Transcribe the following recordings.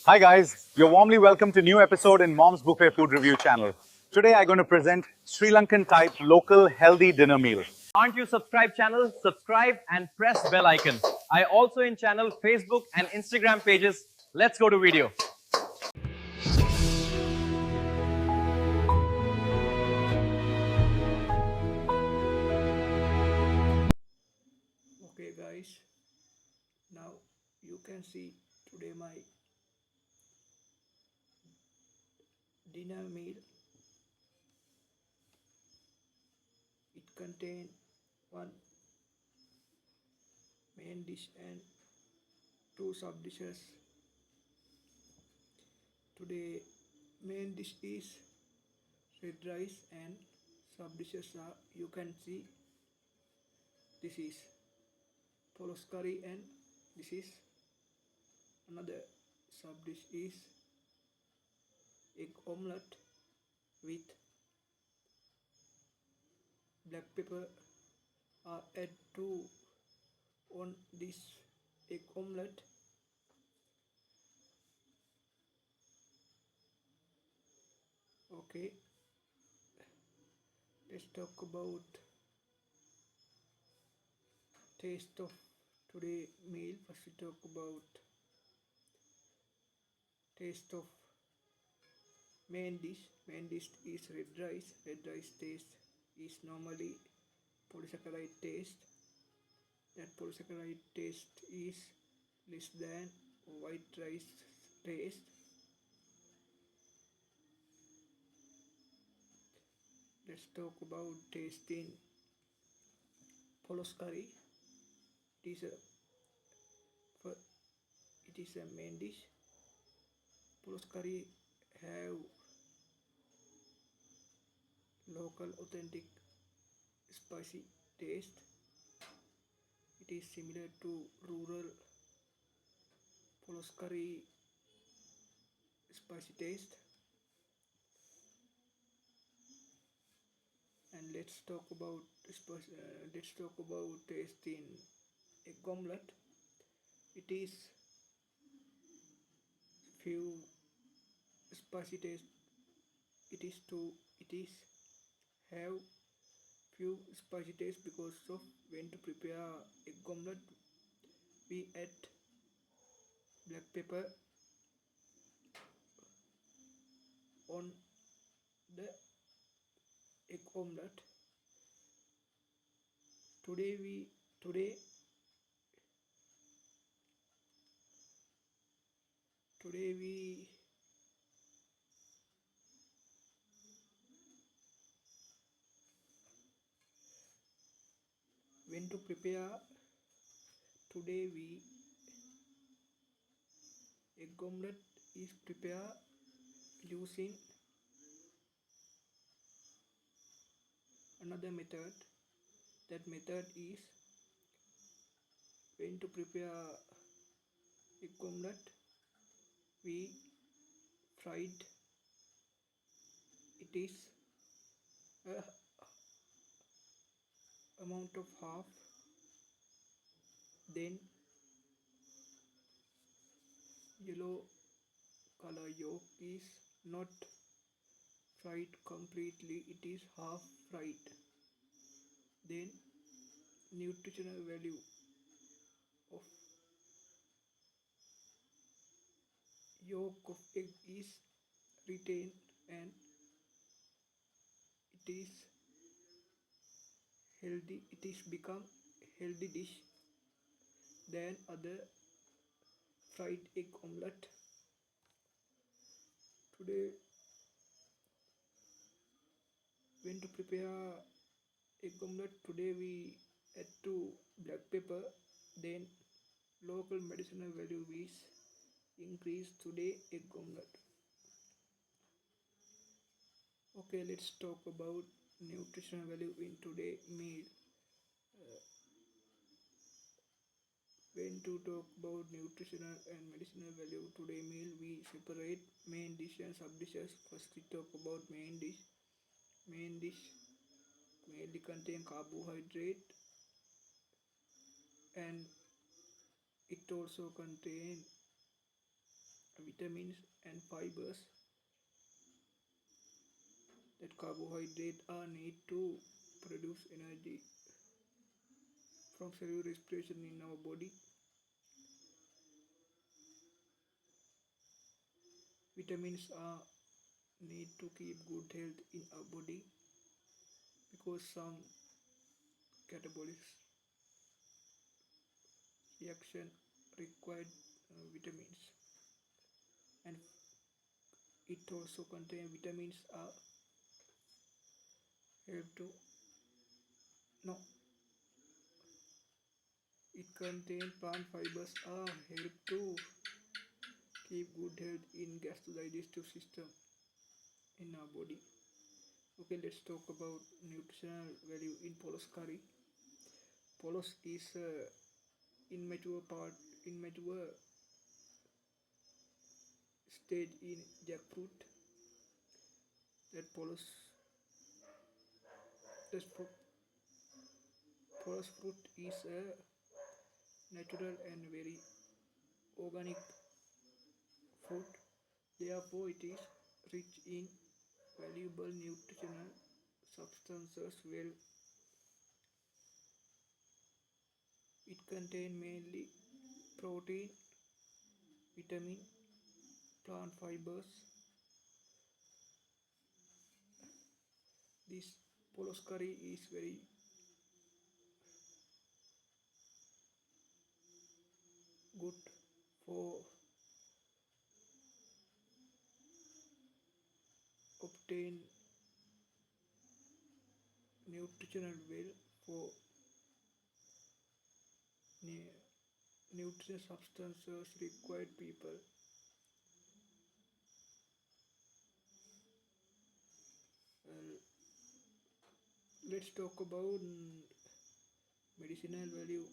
Hi guys, you're warmly welcome to new episode in Mom's Buffet Food Review channel. Today I'm going to present Sri Lankan type local healthy dinner meal. Aren't you subscribe channel? Subscribe and press bell icon. I also in channel Facebook and Instagram pages. Let's go to video. Okay guys, now you can see today my dinner meal. It contains one main dish and two sub dishes. Today main dish is red rice and sub dishes are, you can see, this is Polos curry and this is another sub dish is egg omelet with black pepper are add to on this egg omelet. Okay, let's talk about taste of today meal. First we talk about taste of main dish. Main dish is red rice. Red rice taste is normally polysaccharide taste. That polysaccharide taste is less than white rice taste. Let's talk about taste in Polos curry. It is a main dish. Polos curry have local authentic spicy taste. It is similar to rural Polos curry spicy taste. And let's talk about taste in egg omelet. It is few spicy taste. It is have few spicy taste because of when to prepare egg omelet we add black pepper on the egg omelet. Today we when to prepare today we egg omelet is prepared using another method. That method is when to prepare egg omelet we fried. It is a amount of half, then yellow color yolk is not fried completely, it is half fried. Then nutritional value of yolk of egg is retained and it is healthy. It is become healthy dish than other fried egg omelet. Today when to prepare egg omelet, today we add to black pepper, then local medicinal value is increase today egg omelet. Okay, let's talk about nutritional value in today meal. When to talk about nutritional and medicinal value today meal, we separate main dish and sub dishes. First we talk about main dish. Main dish mainly contain carbohydrate and it also contain vitamins and fibers that carbohydrates are need to produce energy from cellular respiration in our body. Vitamins are need to keep good health in our body because some catabolic reaction required vitamins, and it also contains vitamins are help to no it contains plant fibers are help to keep good health in gastrodigestive system in our body. Okay, let's talk about nutritional value in Polos curry. Polos is immature stage in jackfruit. That Polos fruit is a natural and very organic food. Therefore, it is rich in valuable nutritional substances. Well, it contains mainly protein, vitamin, plant fibers. This Polos curry is very good for obtain nutritional well for nutrient substances required people. Let's talk about medicinal value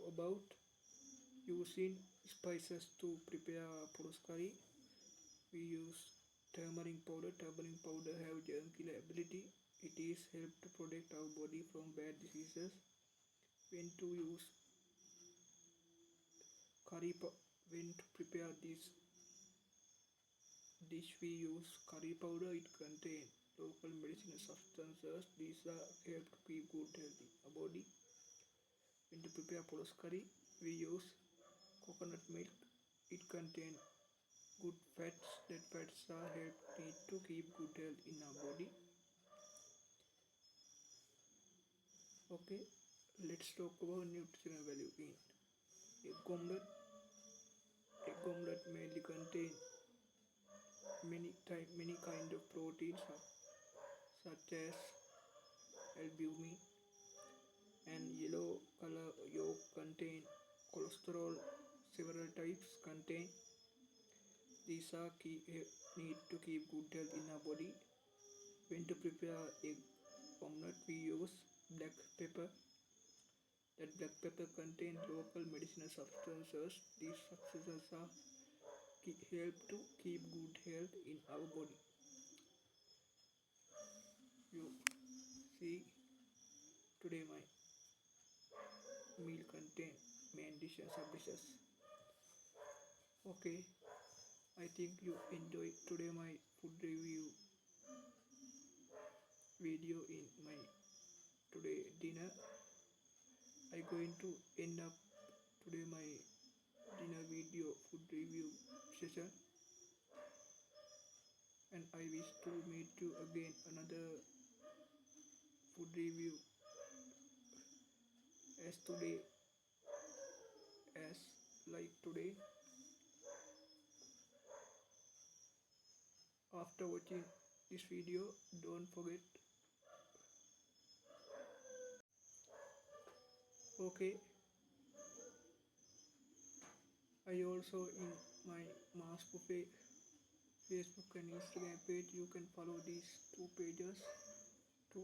about using spices to prepare Polos curry. We use turmeric powder. Turmeric powder have germ killer ability. It is help to protect our body from bad diseases. When to use when to prepare this dish, we use curry powder. It contains local medicinal substances. These are help to keep good health in our body. When to prepare Polos curry, we use coconut milk. It contains good fats. That fats are help need to keep good health in our body. Okay, let's talk about nutritional value in egg omelet. Egg omelet mainly contain many kind of proteins such as albumin, and yellow color yolk contain cholesterol. Several types contain. These are need to keep good health in our body. When to prepare egg omelet, we use black pepper. That black pepper contains local medicinal substances. These substances are help to keep good health in our body. You see, today my meal contain main dish and sub dishes. Okay, I think you enjoyed today my food review video in my today dinner. I going to end up today my dinner video food review session, and I wish to meet you again another food review as today as like today. After watching this video, don't forget. Okay, I also in my Mars Buffee Facebook and Instagram page. You can follow these two pages to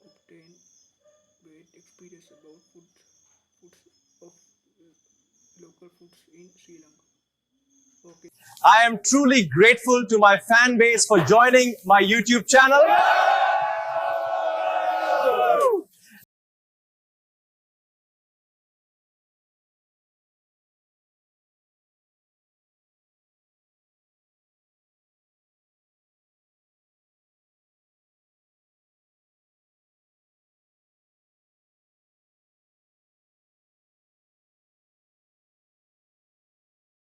obtain great experience about foods of local foods in Sri Lanka. Okay. I am truly grateful to my fan base for joining my YouTube channel.